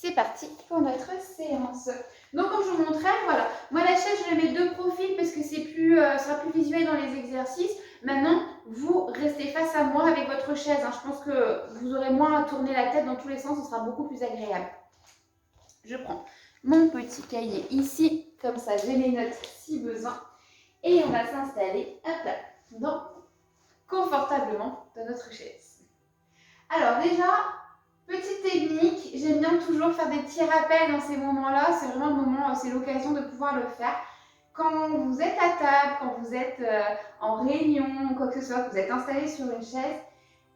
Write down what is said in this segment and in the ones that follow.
c'est parti pour notre séance. Donc comme je vous montrais, voilà, moi la chaise je la mets de profil parce que c'est plus, sera plus visuel dans les exercices. Maintenant, vous restez face à moi avec votre chaise. Je pense que vous aurez moins à tourner la tête dans tous les sens, ce sera beaucoup plus agréable. Je prends mon petit cahier ici, comme ça j'ai mes notes si besoin. Et on va s'installer, hop là, confortablement dans notre chaise. Alors déjà, petite technique, j'aime bien toujours faire des petits rappels dans ces moments-là. C'est vraiment le moment, c'est l'occasion de pouvoir le faire. Quand vous êtes à table, quand vous êtes en réunion, quoi que ce soit, que vous êtes installé sur une chaise,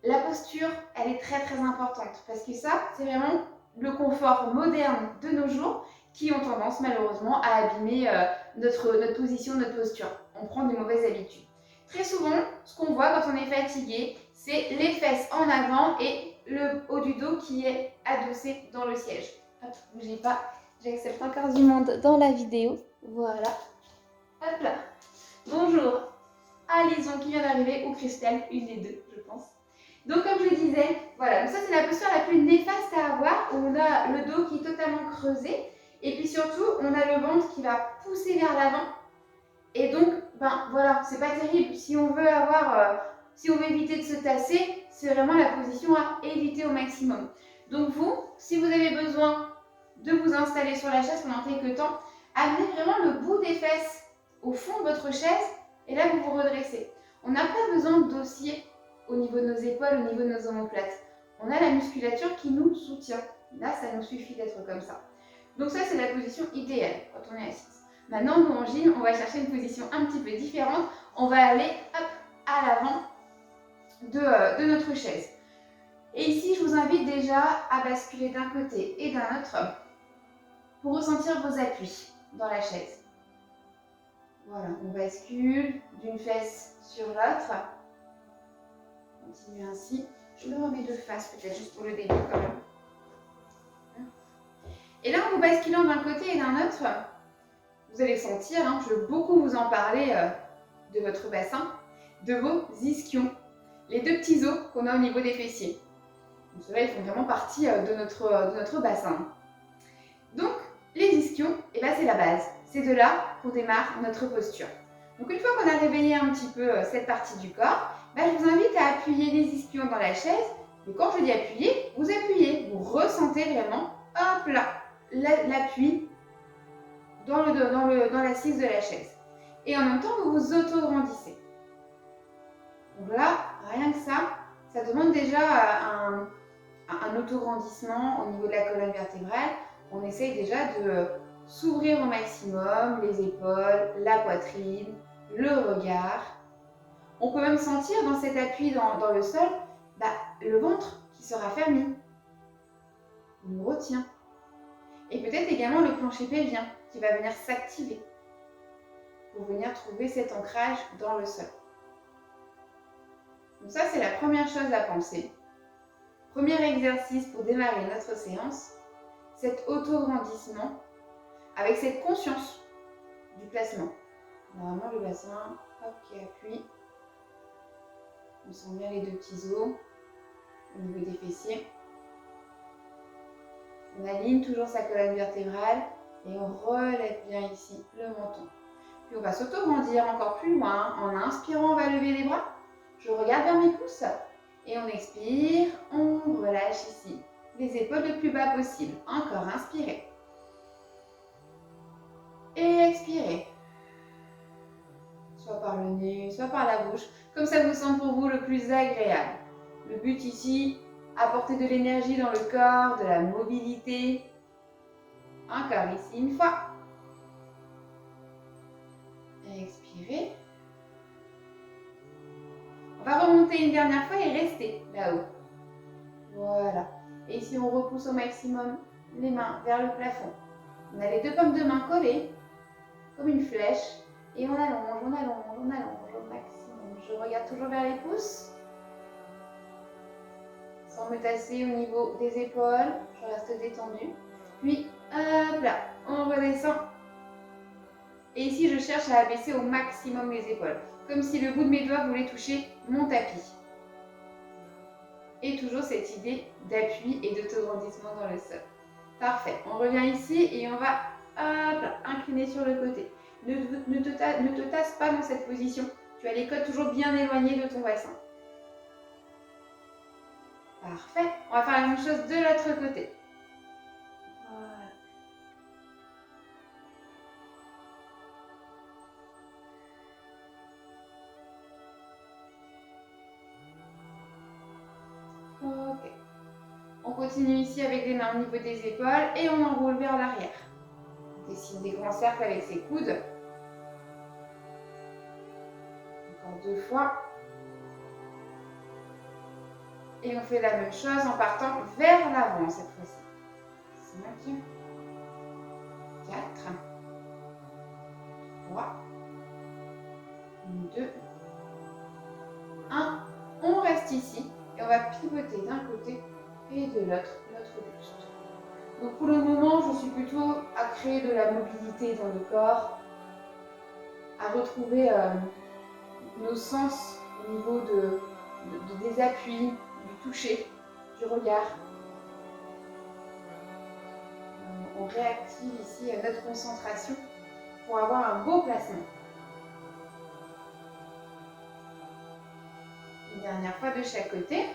la posture, elle est très très importante. Parce que ça, c'est vraiment le confort moderne de nos jours qui ont tendance malheureusement à abîmer notre position, notre posture. On prend de mauvaises habitudes. Très souvent, ce qu'on voit quand on est fatigué, c'est les fesses en avant et le haut du dos qui est adossé dans le siège. Hop, bougez pas, j'accepte encore du monde dans la vidéo. Voilà. Hop là. Bonjour à Lison qui vient d'arriver, ou Christelle, une des deux, je pense. Donc comme je disais, voilà, donc ça c'est la posture la plus néfaste à avoir, où on a le dos qui est totalement creusé, et puis surtout, on a le ventre qui va pousser vers l'avant. Et donc, ben voilà, c'est pas terrible. Si on veut avoir, si on veut éviter de se tasser, c'est vraiment la position à éviter au maximum. Donc vous, si vous avez besoin de vous installer sur la chaise pendant quelques temps, amenez vraiment le bout des fesses au fond de votre chaise et là vous vous redressez. On n'a pas besoin d'osciller au niveau de nos épaules, au niveau de nos omoplates. On a la musculature qui nous soutient. Là, ça nous suffit d'être comme ça. Donc ça, c'est la position idéale quand on est assis. Maintenant, nous, en gym, on va chercher une position un petit peu différente. On va aller hop, à l'avant de notre chaise. Et ici, je vous invite déjà à basculer d'un côté et d'un autre pour ressentir vos appuis dans la chaise. Voilà, on bascule d'une fesse sur l'autre. Continue ainsi. Je me remets de face, peut-être juste pour le début quand même. Et là, en vous basculant d'un côté et d'un autre, vous allez sentir, je veux beaucoup vous en parler de votre bassin, de vos ischions, les deux petits os qu'on a au niveau des fessiers. Donc ceux-là, ils font vraiment partie de notre bassin. Donc, les ischions, c'est la base. C'est de là qu'on démarre notre posture. Donc une fois qu'on a réveillé un petit peu cette partie du corps, je vous invite à appuyer les ischions dans la chaise. Et quand je dis appuyer, vous appuyez. Vous ressentez vraiment, hop là, l'appui dans l'assise de la chaise. Et en même temps, vous vous auto-grandissez. Donc là, rien que ça demande déjà un auto-grandissement au niveau de la colonne vertébrale. On essaye déjà de s'ouvrir au maximum, les épaules, la poitrine, le regard. On peut même sentir dans cet appui dans le sol, le ventre qui sera fermé. On nous retient. Et peut-être également le plancher pelvien qui va venir s'activer pour venir trouver cet ancrage dans le sol. Donc ça, c'est la première chose à penser. Premier exercice pour démarrer notre séance, cet auto-grandissement avec cette conscience du placement. Normalement, le bassin, hop, qui appuie. On sent bien les deux petits os au niveau des fessiers. On aligne toujours sa colonne vertébrale et on relève bien ici le menton. Puis on va s'auto-grandir encore plus loin. En inspirant, on va lever les bras. Je regarde vers mes pouces. Et on expire, on relâche ici. Les épaules le plus bas possible. Encore, inspirez. Et expirez. Soit par le nez, soit par la bouche. Comme ça vous semble pour vous le plus agréable. Le but ici, apporter de l'énergie dans le corps, de la mobilité. Encore ici, une fois. Expirez. On va remonter une dernière fois et rester là-haut. Voilà. Et ici, on repousse au maximum les mains vers le plafond. On a les deux paumes de main collées, comme une flèche. Et on allonge, on allonge, on allonge au maximum. Je regarde toujours vers les pouces. Sans me tasser au niveau des épaules. Je reste détendue. Puis, hop là, on redescend. Et ici, je cherche à abaisser au maximum les épaules. Comme si le bout de mes doigts voulait toucher mon tapis. Et toujours cette idée d'appui et d'autograndissement dans le sol. Parfait. On revient ici et on va hop, là, incliner sur le côté. Ne te tasse pas dans cette position. Tu as les côtes toujours bien éloignées de ton bassin. Parfait. On va faire la même chose de l'autre côté. Voilà. Ok. On continue ici avec les mains au niveau des épaules et on enroule vers l'arrière. On dessine des grands cercles avec ses coudes. Encore 2 fois. Et on fait la même chose en partant vers l'avant cette fois-ci. 5, 4, 3, 2, 1. On reste ici et on va pivoter d'un côté et de l'autre notre buste. Donc pour le moment, je suis plutôt à créer de la mobilité dans le corps, à retrouver nos sens au niveau des appuis, du toucher, du regard. On réactive ici notre concentration pour avoir un beau placement. Une dernière fois de chaque côté.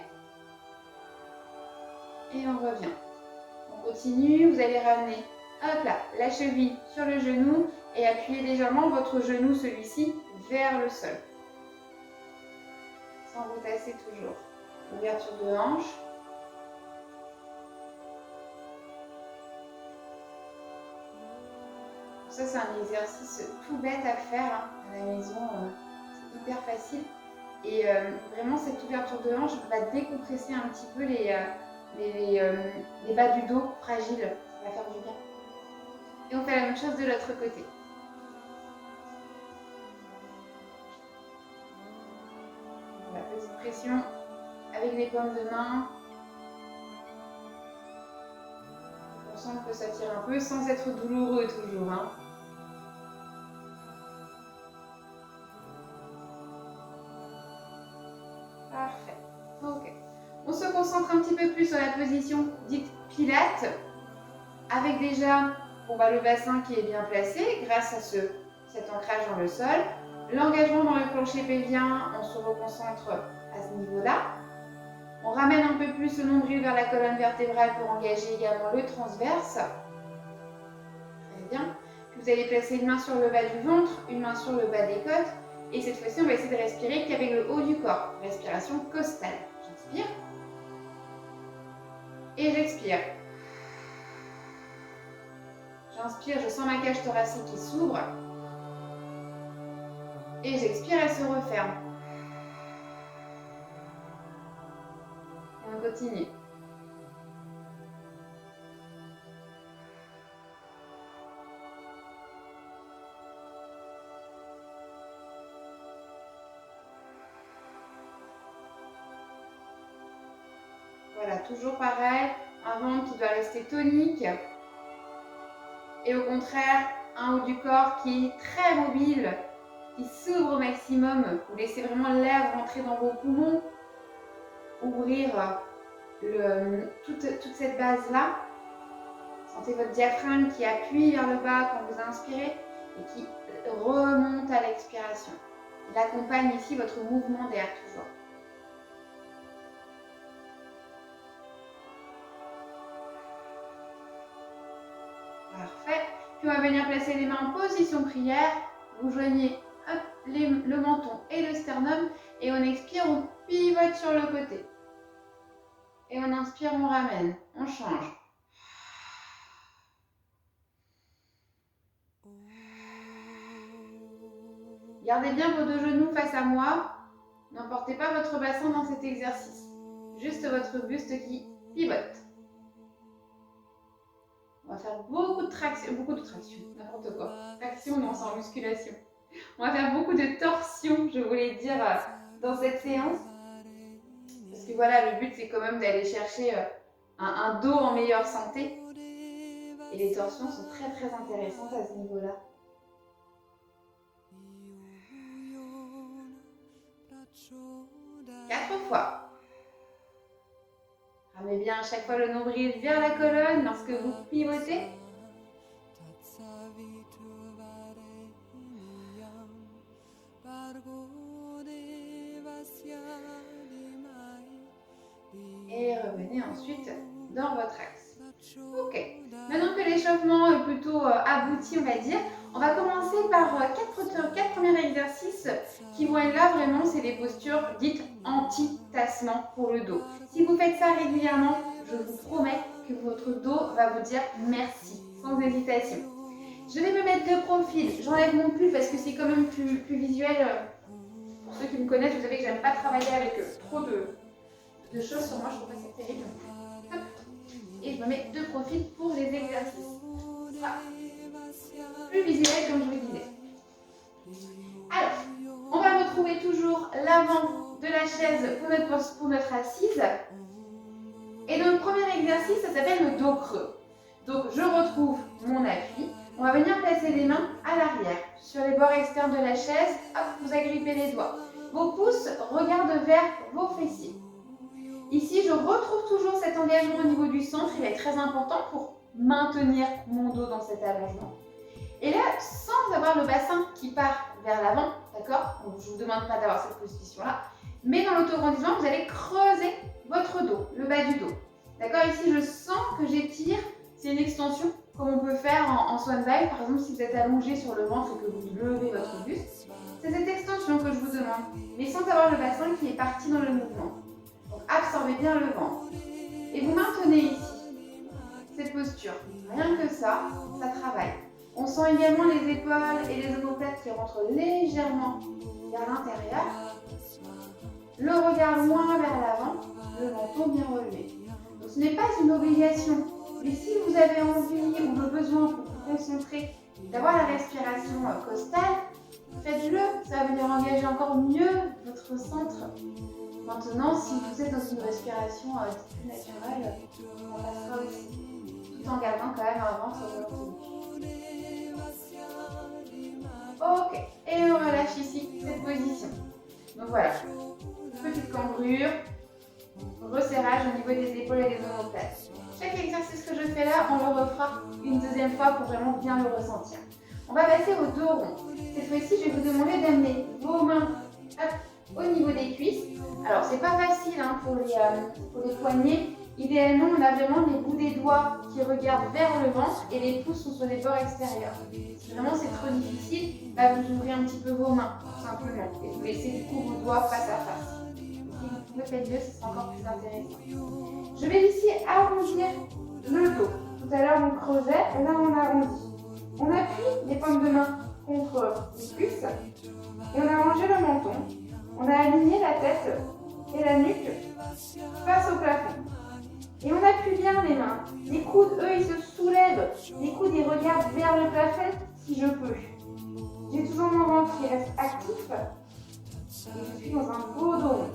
Et on revient. On continue, vous allez ramener, hop là, la cheville sur le genou et appuyer légèrement votre genou, celui-ci, vers le sol. Sans vous tasser toujours. Ouverture de hanche. Ça, c'est un exercice tout bête à faire hein, à la maison. C'est hyper facile. Et vraiment, cette ouverture de hanche va décompresser un petit peu les bas du dos fragiles. Ça va faire du bien. Et on fait la même chose de l'autre côté. Voilà, petite pression avec les paumes de main. On sent que ça tire un peu sans être douloureux toujours. Hein. Parfait. Ok. On se concentre un petit peu plus sur la position dite pilates, avec déjà le bassin qui est bien placé grâce à cet ancrage dans le sol. L'engagement dans le plancher pelvien, on se reconcentre à ce niveau-là. On ramène un peu plus le nombril vers la colonne vertébrale pour engager également le transverse. Très bien. Vous allez placer une main sur le bas du ventre, une main sur le bas des côtes. Et cette fois-ci, on va essayer de respirer qu'avec le haut du corps. Respiration costale. J'inspire. Et j'expire. J'inspire, je sens ma cage thoracique qui s'ouvre. Et j'expire, elle se referme. Et on continue. Voilà, toujours pareil, un ventre qui doit rester tonique. Et au contraire, un haut du corps qui est très mobile, qui s'ouvre au maximum. Vous laissez vraiment l'air rentrer dans vos poumons, ouvrir toute cette base-là. Sentez votre diaphragme qui appuie vers le bas quand vous inspirez et qui remonte à l'expiration. Il accompagne ici votre mouvement d'air toujours. Parfait. Puis on va venir placer les mains en position prière. Vous joignez hop, le menton et le sternum. Et on expire, on pivote sur le côté. Et on inspire, on ramène. On change. Gardez bien vos deux genoux face à moi. N'emportez pas votre bassin dans cet exercice. Juste votre buste qui pivote. On va faire beaucoup de traction, n'importe quoi. Traction, non, c'est en musculation. On va faire beaucoup de torsion, je voulais dire, dans cette séance. Parce que voilà, le but, c'est quand même d'aller chercher un dos en meilleure santé. Et les torsions sont très très intéressantes à ce niveau-là. 4 fois. Ramenez bien à chaque fois le nombril vers la colonne lorsque vous pivotez. Et revenez ensuite dans votre axe. Ok. Maintenant que l'échauffement est plutôt abouti, on va dire, on va commencer par quatre premiers exercices qui vont être là vraiment, c'est des postures dites anti-tassement pour le dos. Si vous faites ça régulièrement, je vous promets que votre dos va vous dire merci, sans hésitation. Je vais me mettre de profil, j'enlève mon pull parce que c'est quand même plus visuel. Pour ceux qui me connaissent, vous savez que j'aime pas travailler avec trop de choses sur moi, je trouve que c'est terrible. Hop. Et je me mets de profil pour les exercices. Voilà. Plus visuel comme je vous disais. Alors, on va retrouver toujours l'avant de la chaise pour notre assise. Et donc, le premier exercice, ça s'appelle le dos creux. Donc, je retrouve mon appui. On va venir placer les mains à l'arrière, sur les bords externes de la chaise. Hop, vous agrippez les doigts. Vos pouces regardent vers vos fessiers. Ici, je retrouve toujours cet engagement au niveau du centre. Il est très important pour maintenir mon dos dans cet allongement. Et là, sans avoir le bassin qui part vers l'avant, d'accord? Je ne vous demande pas d'avoir cette position-là. Mais dans l'autograndissement, vous allez creuser votre dos, le bas du dos. D'accord? Ici, je sens que j'étire. C'est une extension comme on peut faire en swan dive. Par exemple, si vous êtes allongé sur le ventre et que vous levez votre buste, c'est cette extension que je vous demande. Mais sans avoir le bassin qui est parti dans le mouvement. Donc, absorbez bien le ventre. Et vous maintenez ici cette posture. Rien que ça travaille. On sent également les épaules et les omoplates qui rentrent légèrement vers l'intérieur. Le regard loin vers l'avant, le menton bien relevé. Donc, ce n'est pas une obligation. Mais si vous avez envie ou le besoin pour vous concentrer, d'avoir la respiration costale, faites-le. Ça va venir engager encore mieux votre centre. Maintenant, si vous êtes dans une respiration plus naturelle, on passera aussi, tout en gardant quand même un ventre volontiers. Ok, et on relâche ici cette position. Donc voilà, petite cambrure, resserrage au niveau des épaules et des omoplates. Chaque exercice que je fais là, on le refera une deuxième fois pour vraiment bien le ressentir. On va passer au dos rond. Cette fois-ci, je vais vous demander d'amener vos mains au niveau des cuisses. Alors, c'est pas facile hein, pour les poignets. Idéalement, on a vraiment les bouts des doigts qui regardent vers le ventre et les pouces sont sur les bords extérieurs. Si vraiment c'est trop difficile, là, vous ouvrez un petit peu vos mains, tout simplement. Et vous laissez du coup vos doigts face à face. Si vous pouvez faire mieux, ce sera encore plus intéressant. Je vais ici arrondir le dos. Tout à l'heure, on creusait, et là, on arrondit. On appuie les paumes de main contre les cuisses et on a rangé le menton. On a aligné la tête et la nuque face au plafond. Et on appuie bien les mains. Les coudes, eux, ils se soulèvent. Les coudes, ils regardent vers le plafond si je peux. J'ai toujours mon ventre qui reste actif. Et je suis dans un beau dos rond.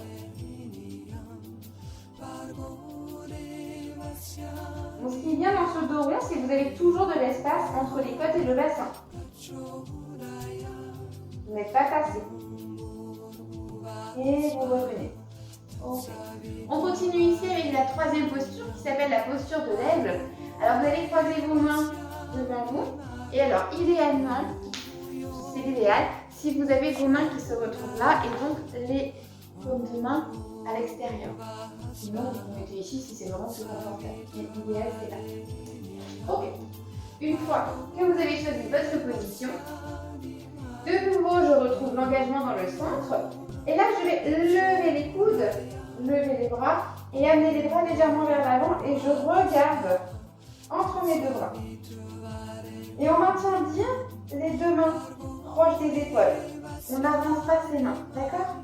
Donc, ce qui est bien dans ce dos rond, c'est que vous avez toujours de l'espace entre les côtes et le bassin. Vous n'êtes pas tassé. Et vous revenez. Okay. On continue ici avec la troisième posture qui s'appelle la posture de l'aigle. Alors vous allez croiser vos mains devant vous. Et alors idéalement, c'est l'idéal, si vous avez vos mains qui se retrouvent là et donc les paumes de main à l'extérieur. Sinon vous mettez ici si c'est vraiment plus confortable. Mais l'idéal c'est là. Ok. Une fois que vous avez choisi votre position, de nouveau je retrouve l'engagement dans le centre. Et là, je vais lever les coudes, lever les bras et amener les bras légèrement vers l'avant et je regarde entre mes deux bras. Et on maintient bien les deux mains proches des épaules. On n'avance pas ses mains, d'accord?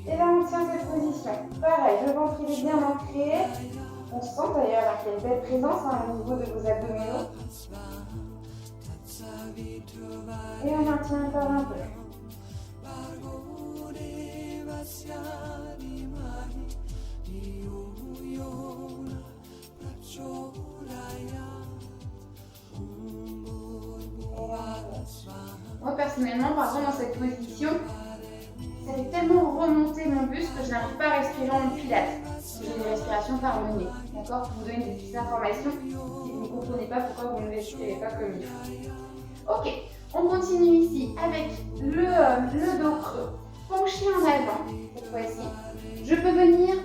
Et là, on tient cette position. Pareil, le ventre il est bien ancré. On sent d'ailleurs qu'il y a une belle présence au niveau de vos abdominaux. Et on maintient encore un peu. Moi personnellement, par exemple dans cette position, ça fait tellement remonter mon buste que je n'arrive pas à respirer en pilates. J'ai une respiration respiration par le nez. D'accord? Pour vous donner des petites informations si vous ne comprenez pas pourquoi vous ne respirez pas comme il faut. Ok, on continue ici avec le dos creux, penché en avant cette fois-ci. Je peux venir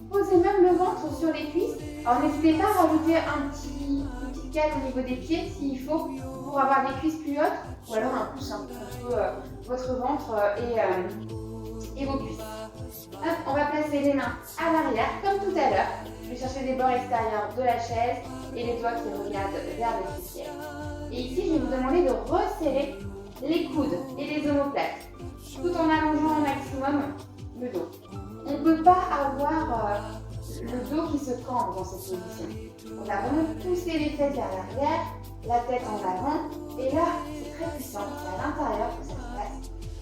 poser même le ventre sur les cuisses. Alors n'hésitez pas à rajouter une petite cale au niveau des pieds s'il faut pour avoir des cuisses plus hautes ou alors un coussin entre votre ventre et vos cuisses. Hop, on va placer les mains à l'arrière comme tout à l'heure. Je vais chercher les bords extérieurs de la chaise et les doigts qui regardent vers les fessiers. Et ici, je vais vous demander de resserrer les coudes et les omoplates tout en allongeant au maximum le dos. On ne peut pas avoir le dos qui se cambre dans cette position. On a vraiment poussé les fesses vers l'arrière, la tête en avant, et là, c'est très puissant, c'est à l'intérieur que ça se passe.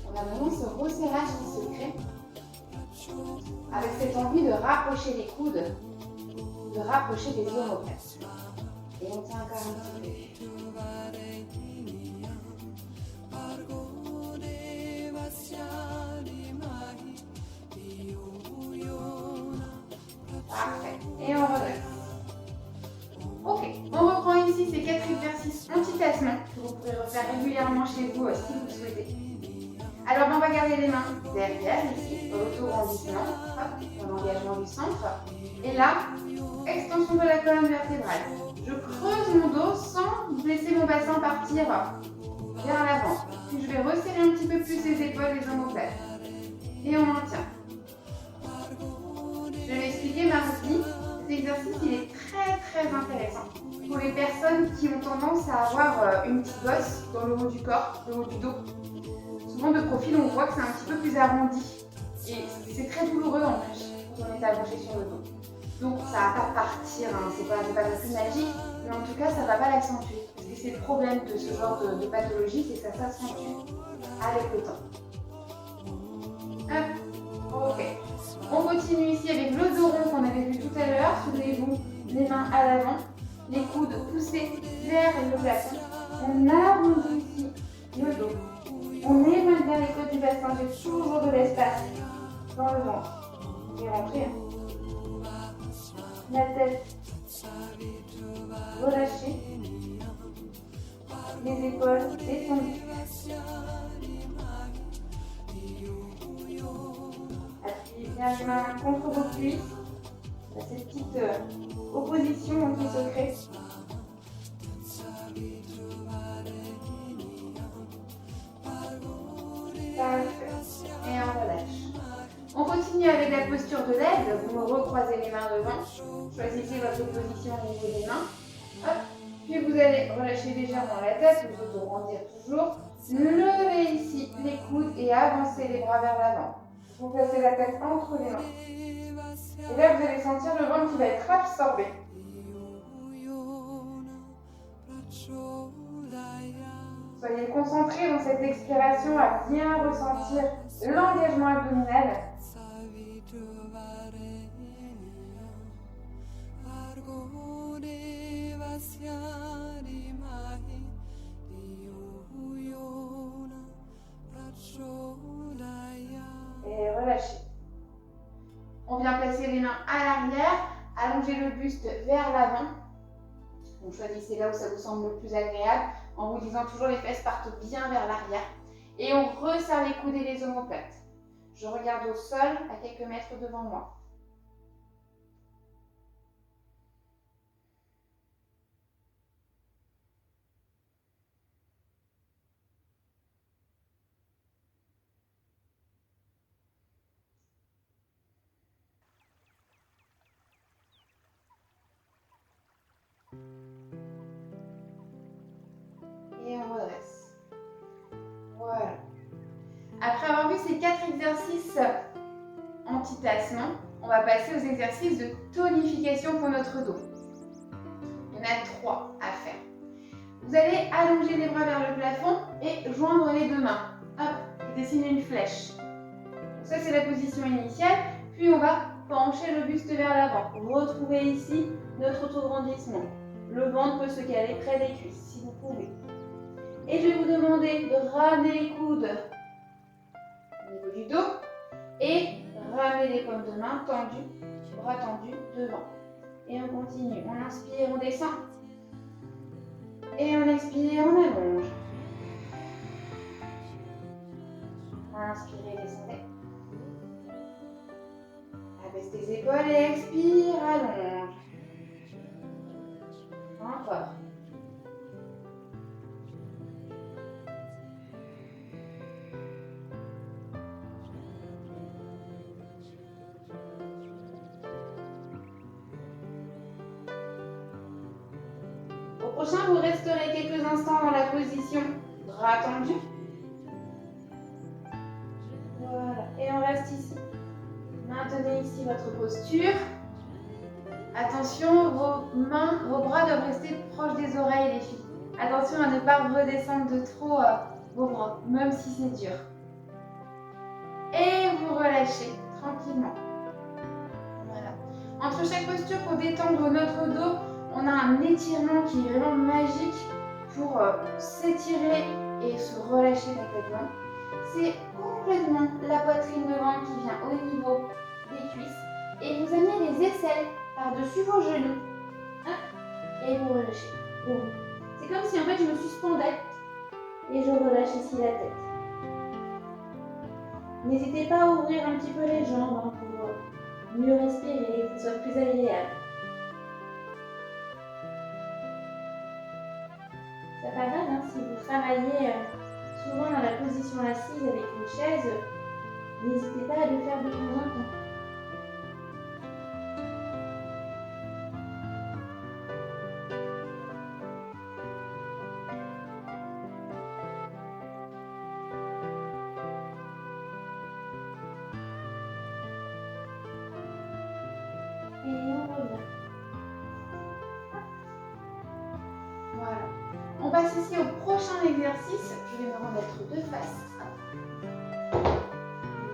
On a vraiment ce resserrage qui se crée, avec cette envie de rapprocher les coudes, de rapprocher les omoplates. Et on tient encore un petit peu. Parfait. Et on redresse. Ok, on reprend ici ces 4 exercices anti-tassement que vous pourrez refaire régulièrement chez vous si vous le souhaitez. Alors on va garder les mains derrière ici, dans l'auto-grandissement, dans l'engagement du centre. Et là, extension de la colonne vertébrale. Je creuse mon dos sans laisser mon bassin partir vers l'avant. Puis je vais resserrer un petit peu plus les épaules, les omoplates. Et on maintient. Je vais expliquer Mardi. Cet exercice, il est très intéressant pour les personnes qui ont tendance à avoir une petite bosse dans le haut du corps, le haut du dos. Souvent de profil, on voit que c'est un petit peu plus arrondi. Et c'est très douloureux en plus quand on est allongé sur le dos. Donc ça ne va pas partir, hein. C'est pas non plus magique, mais en tout cas ça ne va pas l'accentuer. Parce que c'est le problème de ce genre de pathologie, c'est que ça s'accentue avec le temps. Hop, ok. On continue ici avec le dos rond qu'on avait vu tout à l'heure. Soulevez-vous les mains à l'avant, les coudes poussés vers le plafond. On arrondit ici le dos. On éloigne bien les côtes du bassin. J'ai toujours de l'espace dans le ventre. Et rentrer. La tête relâchée. Les épaules détendues. Appuyez bien les mains contre vos cuisses. Cette petite opposition qui se crée. Parfait. Et on relâche. On continue avec la posture de l'aigle. Vous me recroisez les mains devant. Choisissez votre position au niveau des mains. Hop. Puis vous allez relâcher légèrement la tête, vous auto-grandir toujours. Levez ici les coudes et avancez les bras vers l'avant. Vous placez la tête entre les mains. Et là, vous allez sentir le ventre qui va être absorbé. Soyez concentrés dans cette expiration à bien ressentir l'engagement abdominal. Et relâchez. On vient placer les mains à l'arrière, allonger le buste vers l'avant. Donc choisissez là où ça vous semble le plus agréable, en vous disant toujours les fesses partent bien vers l'arrière. Et on resserre les coudes et les omoplates. Je regarde au sol à quelques mètres devant moi. Et on redresse. Voilà. Après avoir vu ces 4 exercices anti-tassement, on va passer aux exercices de tonification pour notre dos. Il y en a 3 à faire. Vous allez allonger les bras vers le plafond et joindre les deux mains. Hop, je dessine une flèche. Donc ça, c'est la position initiale. Puis on va pencher le buste vers l'avant. Retrouvez ici notre autograndissement. Le ventre peut se caler près des cuisses si vous pouvez. Et je vais vous demander de ramener les coudes au niveau du dos et Ramenez les paumes de main tendues, bras tendus devant. Et on continue. On inspire, on descend. Et on expire, on allonge. Inspirez, descendez. Abaisse tes épaules et expire, allonge. Encore. Au prochain, vous resterez quelques instants dans la position bras tendus. Voilà, et on reste ici. Maintenez ici votre posture. Attention, vos bras doivent rester proches des oreilles, les filles. Attention à ne pas redescendre de trop vos bras, même si c'est dur. Et vous relâchez tranquillement. Voilà. Entre chaque posture, pour détendre notre dos, on a un étirement qui est vraiment magique pour s'étirer et se relâcher complètement. C'est complètement la poitrine devant qui vient au niveau des cuisses. Et vous amenez les aisselles par-dessus vos genoux. Et vous relâchez. C'est comme si en fait je me suspendais et je relâche ici la tête. N'hésitez pas à ouvrir un petit peu les jambes pour mieux respirer, que ce soit plus agréable. C'est pas mal si vous travaillez souvent dans la position assise avec une chaise, n'hésitez pas à le faire de temps en temps. Et on revient. Voilà. On passe ici au prochain exercice. Je vais me remettre de face.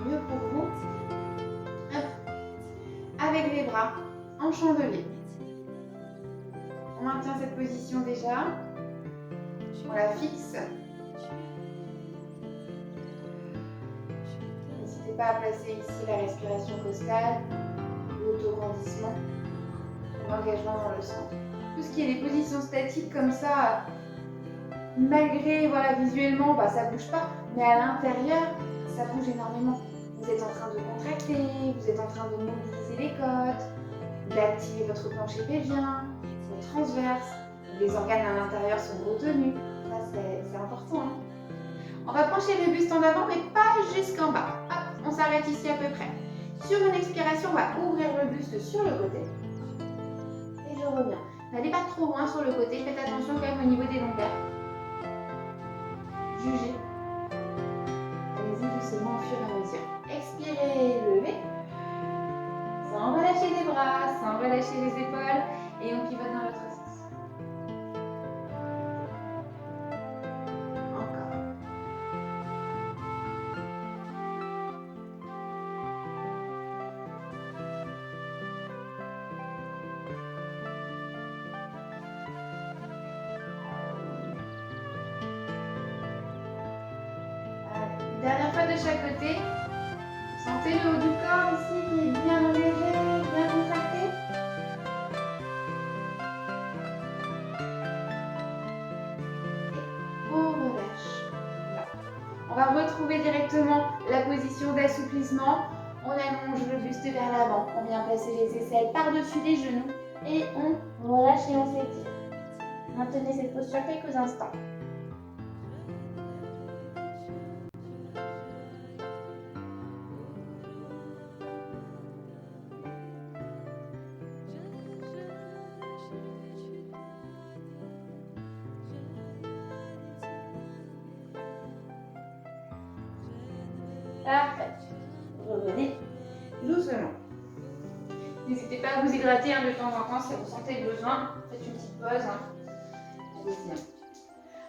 Mieux pour vous. Hop. Avec les bras en chandelier. On maintient cette position déjà. On la fixe. N'hésitez pas à placer ici la respiration costale, l'autograndissement, l'engagement dans le centre. Tout ce qui est des positions statiques comme ça, malgré visuellement ça bouge pas, mais à l'intérieur ça bouge énormément. Vous êtes en train de contracter, vous êtes en train de mobiliser les côtes, d'activer votre plancher pelvien, vos transverses, les organes à l'intérieur sont retenus. Ça c'est important. On va pencher le buste en avant mais pas jusqu'en bas. Hop, on s'arrête ici à peu près. Sur une expiration, on va ouvrir le buste sur le côté. Et je reviens. N'allez pas trop loin sur le côté, faites attention quand même au niveau des longueurs. Jugez. Allez-y doucement au fur et à mesure. Expirez, levez. Sans relâcher les bras, sans relâcher les épaules. Et on pivote dans l'autre sens. Encore. Dernière fois de chaque côté. Sentez le haut du corps ici qui est bien engagé, bien contracté. Et on relâche. Là. On va retrouver directement la position d'assouplissement. On allonge le buste vers l'avant. On vient placer les aisselles par-dessus les genoux. Et on relâche et on s'étire. Maintenez cette posture quelques instants. Parfait. Revenez doucement. N'hésitez pas à vous hydrater de temps en temps si vous sentez le besoin. Faites une petite pause. Allez-y.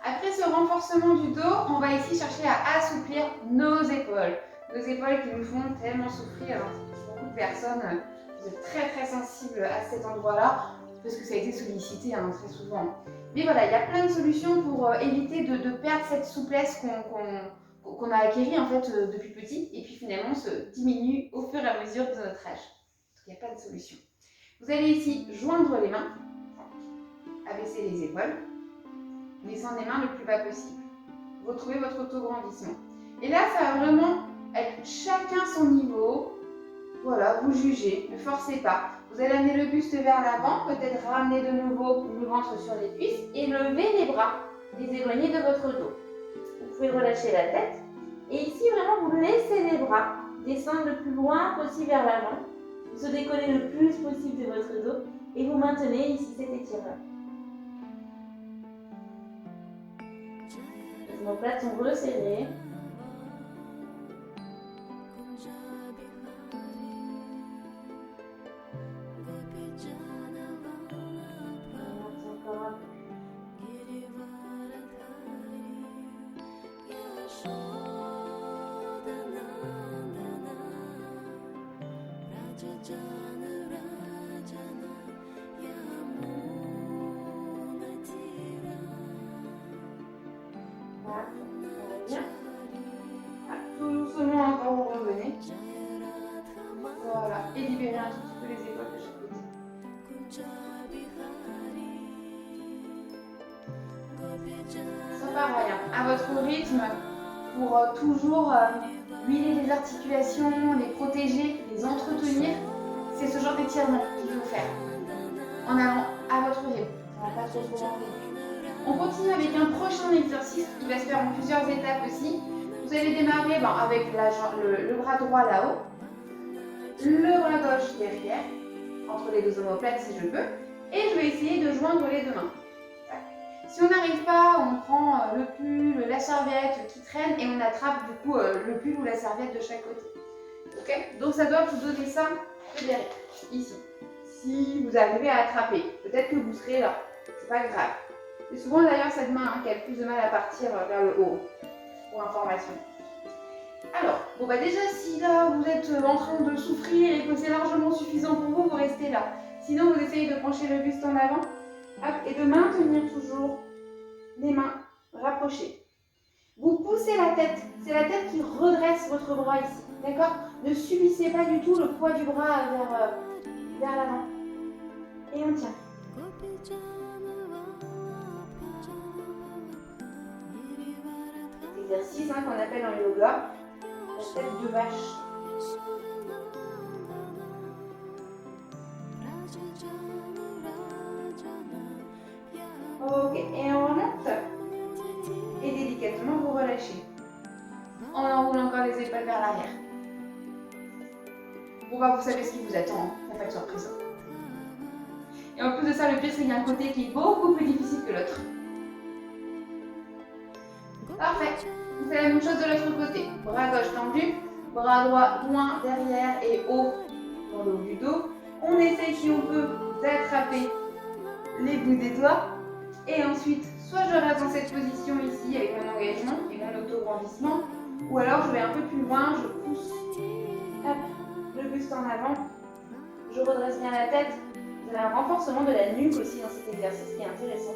Après ce renforcement du dos, on va ici chercher à assouplir nos épaules. Nos épaules qui nous font tellement souffrir. Beaucoup de personnes, vous êtes très très sensibles à cet endroit-là parce que ça a été sollicité très souvent. Mais voilà, il y a plein de solutions pour éviter de perdre cette souplesse qu'on a acquéris en fait depuis petit et puis finalement se diminue au fur et à mesure de notre âge. Donc il n'y a pas de solution. Vous allez ici joindre les mains, abaisser les épaules, descendre les mains le plus bas possible. Retrouvez votre auto-grandissement. Et là, ça va vraiment être chacun son niveau. Voilà, vous jugez, ne forcez pas. Vous allez amener le buste vers l'avant, peut-être ramener de nouveau le ventre sur les cuisses et lever les bras, les éloigner de votre dos. Vous pouvez relâcher la tête. Et ici, vraiment, vous laissez les bras descendre le plus loin possible vers l'avant. Vous se décollez le plus possible de votre dos et vous maintenez ici cet étirement. Les omoplates sont resserrées. Tout doucement, encore vous revenez. Voilà, et libérez un tout petit peu les épaules de chaque côté. C'est pareil, à votre rythme, pour toujours huiler les articulations, les protéger, les entretenir, c'est ce genre d'étirement qu'il faut faire. En allant à votre rythme, ça va pas trop enlever. On continue avec un prochain exercice qui va se faire en plusieurs étapes aussi. Vous allez démarrer avec le bras droit là-haut, le bras gauche derrière, entre les deux omoplates si je veux, et je vais essayer de joindre les deux mains. Si on n'arrive pas, on prend le pull, la serviette qui traîne et on attrape du coup le pull ou la serviette de chaque côté. Okay, donc ça doit vous donner ça derrière, ici. Si vous arrivez à attraper, peut-être que vous serez là, c'est pas grave. Et souvent d'ailleurs cette main qui a le plus de mal à partir vers le haut, pour information. Alors, bon déjà si là vous êtes en train de souffrir et que c'est largement suffisant pour vous, vous restez là. Sinon vous essayez de pencher le buste en avant et de maintenir toujours les mains rapprochées. Vous poussez la tête, c'est la tête qui redresse votre bras ici, d'accord? Ne subissez pas du tout le poids du bras vers l'avant. Et on tient. Exercice qu'on appelle en yoga la tête de vache. Ok, et on remonte. Et délicatement, vous relâchez. On enroule encore les épaules vers l'arrière. Bon, vous savez ce qui vous attend, il n'y a pas de surprise. Et en plus de ça, le pire, c'est qu'il y a un côté qui est beaucoup plus difficile que l'autre. Parfait. On fait la même chose de l'autre côté. Bras gauche tendu, bras droit loin derrière et haut dans le haut du dos. On essaie, si on peut, d'attraper les bouts des doigts. Et ensuite, soit je reste dans cette position ici avec mon engagement et mon auto-grandissement, ou alors je vais un peu plus loin, je pousse hop, le buste en avant, je redresse bien la tête. Vous avez un renforcement de la nuque aussi dans cet exercice qui est intéressant.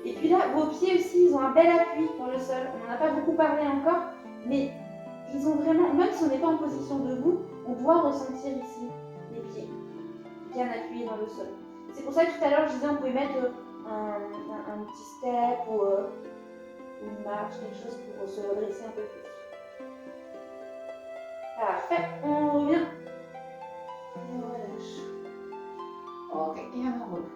Et puis là, vos pieds aussi, ils ont un bel appui dans le sol. On n'en a pas beaucoup parlé encore, mais ils ont vraiment, même si on n'est pas en position debout, on doit ressentir ici les pieds bien appuyés dans le sol. C'est pour ça que tout à l'heure, je disais, on pouvait mettre un petit step ou une marche, quelque chose pour se redresser un peu plus. Parfait, on revient. On relâche. Ok, et on enroule.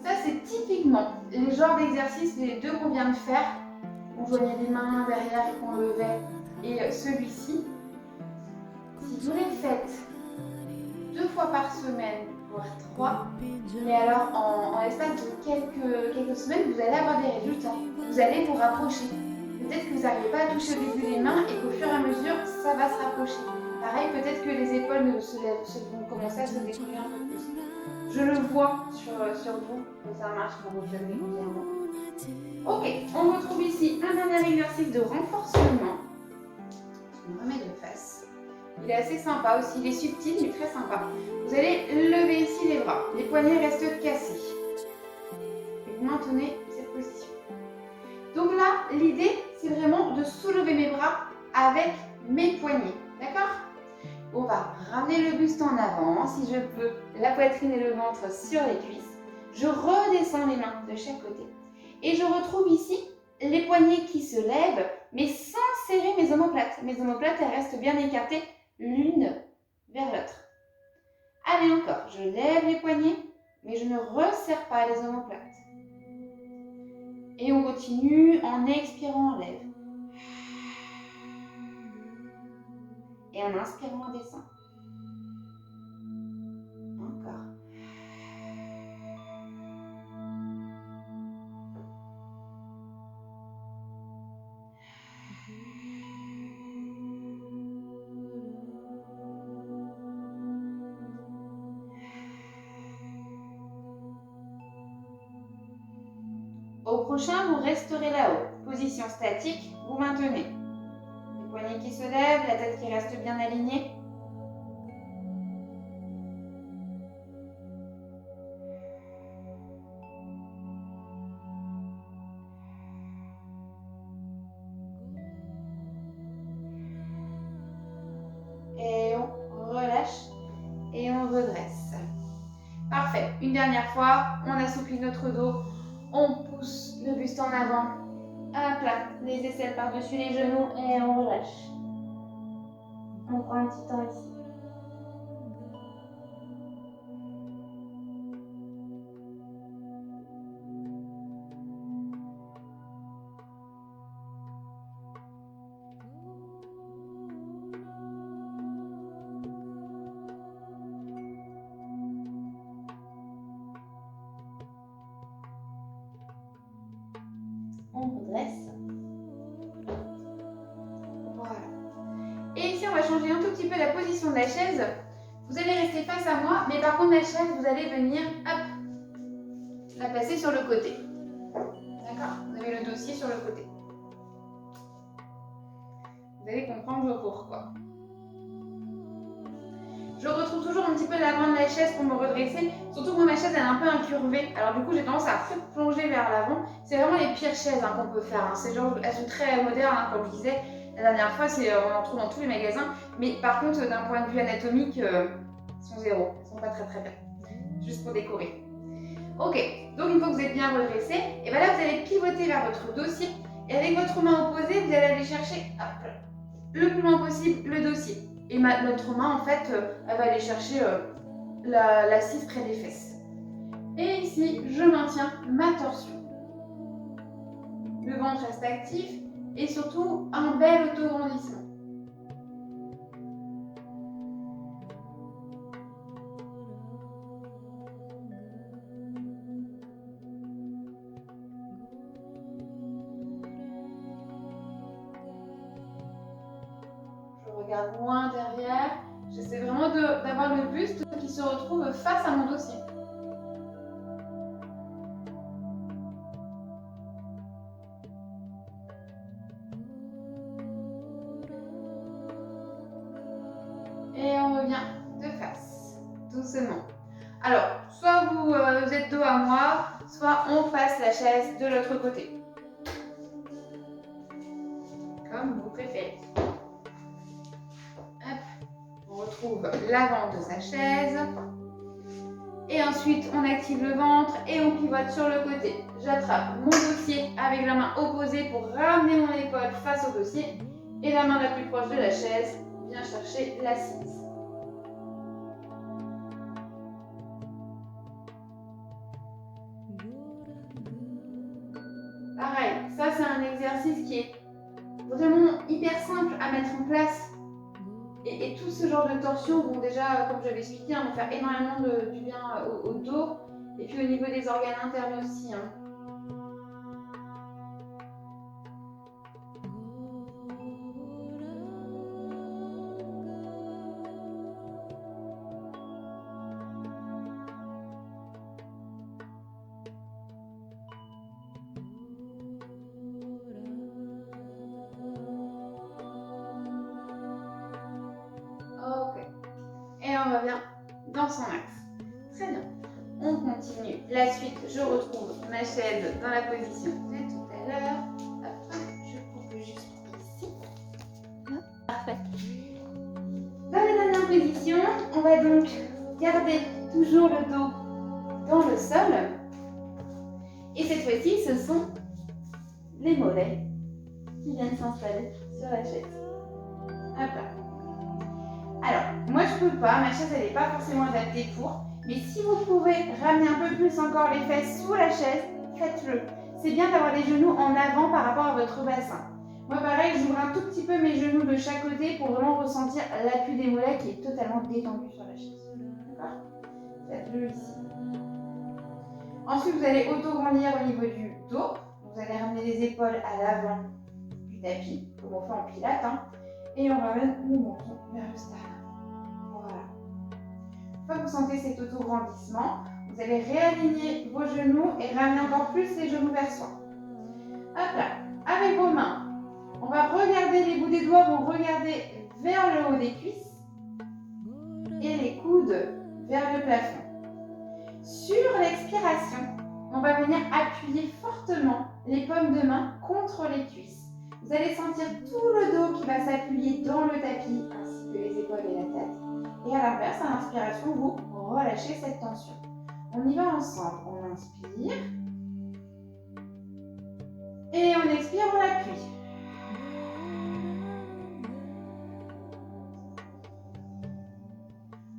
Ça, c'est typiquement les genres d'exercices, les deux qu'on vient de faire. On joignait les mains derrière et qu'on levait. Et celui-ci, si vous les faites 2 fois par semaine, voire 3, mais alors en l'espace de quelques semaines, vous allez avoir des résultats. Vous allez vous rapprocher. Peut-être que vous n'arrivez pas à toucher au début les mains et qu'au fur et à mesure, ça va se rapprocher. Pareil, peut-être que les épaules vont commencer à se décoller un peu plus. Je le vois sur vous, que ça marche quand vous faites régulièrement. Ok, on retrouve ici un dernier exercice de renforcement. On remet de face. Il est assez sympa aussi, il est subtil mais très sympa. Vous allez lever ici les bras, les poignets restent cassés. Et vous maintenez cette position. Donc là, l'idée, c'est vraiment de soulever mes bras avec mes poignets. D'accord? On va ramener le buste en avant, si je peux, la poitrine et le ventre sur les cuisses. Je redescends les mains de chaque côté. Et je retrouve ici les poignets qui se lèvent, mais sans serrer mes omoplates. Mes omoplates, elles restent bien écartées l'une vers l'autre. Allez encore, je lève les poignets, mais je ne resserre pas les omoplates. Et on continue en expirant, on lève. Et en inspirant, on descend. Encore. Au prochain, vous resterez là-haut. Position statique, vous maintenez. Les poignets qui se lèvent, la tête qui reste bien alignée. Et on relâche et on redresse. Parfait. Une dernière fois, on assouplit notre dos. On pousse le buste en avant, à plat, les aisselles par-dessus les genoux et on relâche. On prend un petit temps ici. On redresse. Voilà. Et ici, on va changer un tout petit peu la position de la chaise. Vous allez rester face à moi, mais par contre, la chaise, vous allez venir, hop, la placer sur le côté. D'accord? Vous avez le dossier sur le côté. Vous allez comprendre le pourquoi. Je retrouve toujours un petit peu l'avant de la chaise pour me redresser. Surtout que moi, ma chaise, elle est un peu incurvée. Alors du coup, j'ai tendance à plonger vers l'avant. C'est vraiment les pires chaises qu'on peut faire. Elles sont très modernes, comme je disais. La dernière fois, on en trouve dans tous les magasins. Mais par contre, d'un point de vue anatomique, elles sont zéro. Elles sont pas très très bien. Juste pour décorer. Ok, donc une fois que vous êtes bien redressé, et bien là, vous allez pivoter vers votre dossier. Et avec votre main opposée, vous allez aller chercher le plus loin possible le dossier. Et notre main, en fait, elle va aller chercher l'assise près des fesses. Et ici, je maintiens ma torsion. Le ventre reste actif et surtout un bel autograndissement. Je regarde loin derrière. J'essaie vraiment d'avoir le buste qui se retrouve face à mon dossier. Et on revient de face, doucement. Alors, soit vous êtes dos à moi, soit on passe la chaise de l'autre côté. Comme vous préférez. On retrouve l'avant de sa chaise. Et ensuite, on active le ventre et on pivote sur le côté. J'attrape mon dossier avec la main opposée pour ramener mon épaule face au dossier. Et la main la plus proche de la chaise vient chercher l'assise. Pareil, ça c'est un exercice qui est vraiment hyper simple à mettre en place. Et tout ce genre de torsions vont déjà, comme je l'avais expliqué, vont faire énormément du bien au dos et puis au niveau des organes internes aussi. Et on revient dans son axe. Très bien. On continue. La suite, je retrouve ma chaise dans la position de tout à l'heure. Je coupe on va donc garder toujours le dos dans le sol. Et cette fois-ci, ce sont les mollets qui viennent s'installer sur la chaise. Hop là. Alors, moi je peux pas, ma chaise elle n'est pas forcément adaptée pour, mais si vous pouvez ramener un peu plus encore les fesses sous la chaise, faites-le. C'est bien d'avoir les genoux en avant par rapport à votre bassin. Moi pareil, j'ouvre un tout petit peu mes genoux de chaque côté pour vraiment ressentir l'appui des mollets qui est totalement détendu sur la chaise. D'accord? Faites-le ici. Ensuite, vous allez auto-grandir au niveau du dos. Vous allez ramener les épaules à l'avant du tapis, comme on fait en pilates. Et on ramène le menton vers le sternum. Voilà. Une fois que vous sentez cet auto-grandissement, vous allez réaligner vos genoux et ramener encore plus les genoux vers soi. Hop là. Avec vos mains, on va regarder les bouts des doigts, vont regarder vers le haut des cuisses et les coudes vers le plafond. Sur l'expiration, on va venir appuyer fortement les paumes de main contre les cuisses. Vous allez sentir tout le dos qui va s'appuyer dans le tapis, ainsi que les épaules et la tête. Et à l'inverse, à l'inspiration, vous relâchez cette tension. On y va ensemble. On inspire. Et on expire, on appuie.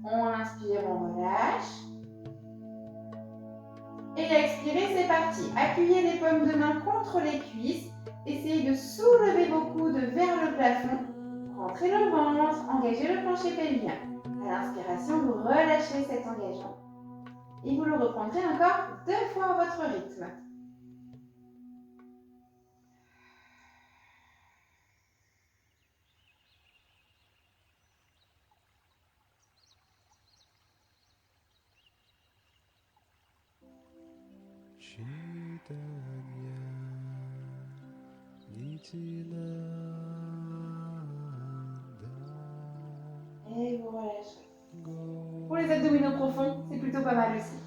On inspire, on relâche. Et expirez, c'est parti. Appuyez les paumes de main contre les cuisses. Essayez de soulever vos coudes vers le plafond. Rentrez le ventre, engagez le plancher pelvien. À l'inspiration, vous relâchez cet engagement. Et vous le reprendrez encore 2 fois à votre rythme. Et vous relâchez. Pour les abdominaux profonds, c'est plutôt pas mal aussi.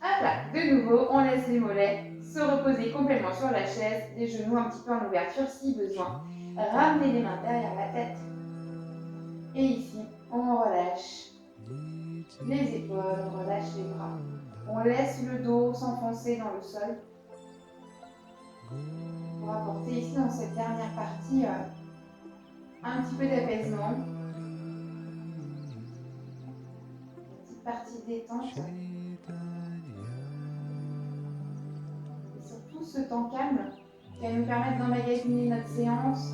Hop là, de nouveau, on laisse les mollets se reposer complètement sur la chaise, les genoux un petit peu en ouverture si besoin. Ramenez les mains derrière la tête. Et ici, on relâche les épaules, on relâche les bras. On laisse le dos s'enfoncer dans le sol. Pour apporter ici dans cette dernière partie un petit peu d'apaisement. Une petite partie détente. Et surtout ce temps calme qui va nous permettre d'emmagasiner notre séance.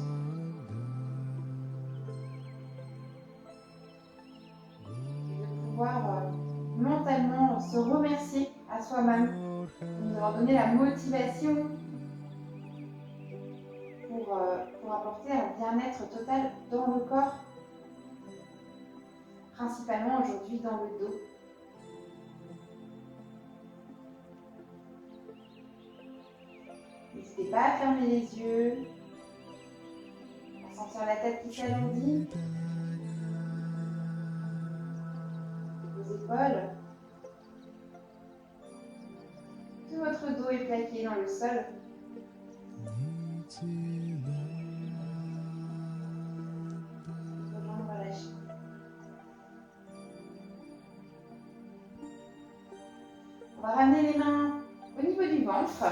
Et de pouvoir mentalement se remercier à soi-même de nous avoir donné la motivation pour apporter un bien-être total dans le corps, principalement aujourd'hui dans le dos. N'hésitez pas à fermer les yeux, à sentir la tête qui s'alourdit, vos épaules. Tout votre dos est plaqué dans le sol. Vos jambes relâchées. On va ramener les mains au niveau du ventre.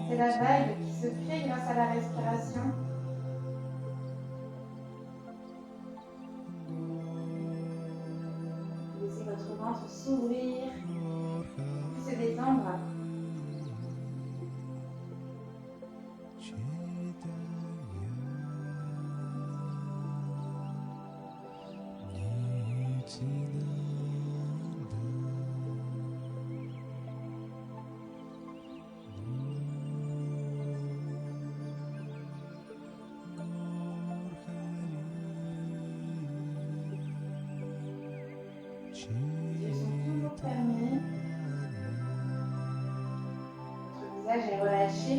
C'est la vague qui se crée grâce à la respiration. Laissez votre ventre s'ouvrir, puis se détendre. Les yeux sont toujours fermés. Votre visage est relâché.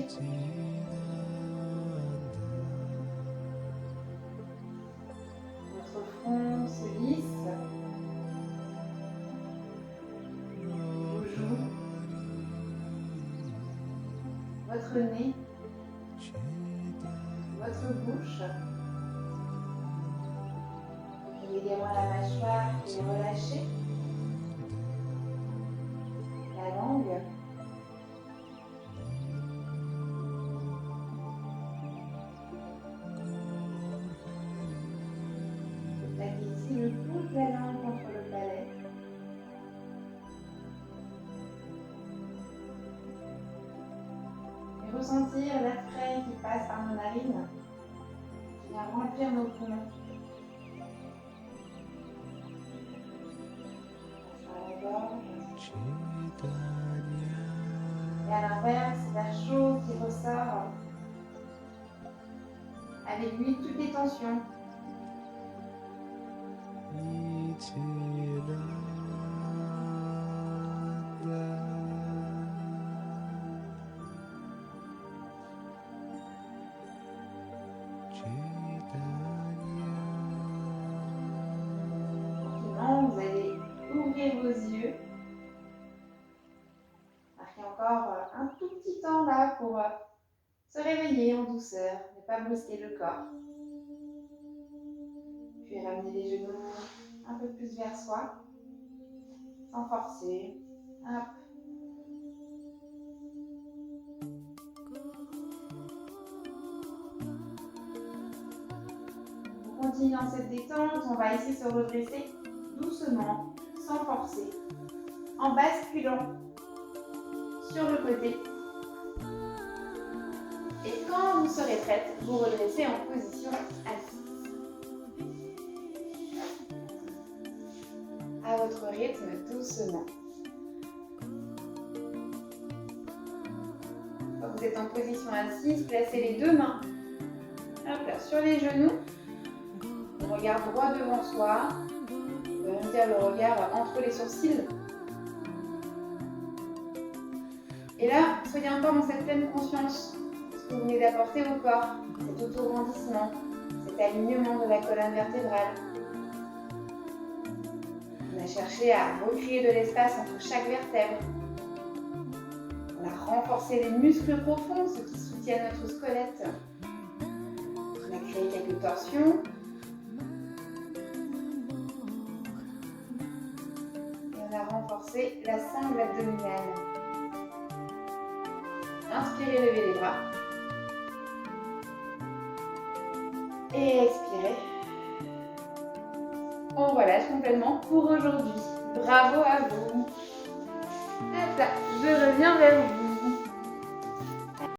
Votre front se lisse. Vos joues. votre nez, votre bouche. Puis également la mâchoire qui est relâchée. La langue. Plaquez ici le bout de la langue contre le palais. Et ressentir l'air frais qui passe par nos narines, qui vient remplir nos poumons. Par la gorge. Et à l'inverse, l'air chaud qui ressort avec lui toutes les tensions. Tranquillement, vous allez ouvrir vos yeux. Marquez encore un tout petit temps là pour se réveiller en douceur, ne pas brusquer le corps. Puis ramener les genoux un peu plus vers soi, sans forcer. Hop. On continue dans cette détente, on va ici se redresser doucement, sans forcer, en basculant sur le côté. Et quand vous serez prête, vous redressez en position assise. À votre rythme, doucement. Quand vous êtes en position assise, placez les deux mains sur les genoux. Le regard droit devant soi. On peut même dire le regard entre les sourcils. Et là, soyez encore dans cette pleine conscience de ce que vous venez d'apporter au corps, cet auto-grandissement, cet alignement de la colonne vertébrale. On a cherché à recréer de l'espace entre chaque vertèbre. On a renforcé les muscles profonds, ceux qui soutiennent notre squelette. On a créé quelques torsions. Et on a renforcé la sangle abdominale. Inspirez, levez les bras. Et expirez. On relâche complètement pour aujourd'hui. Bravo à vous. Hop là, je reviens vers vous.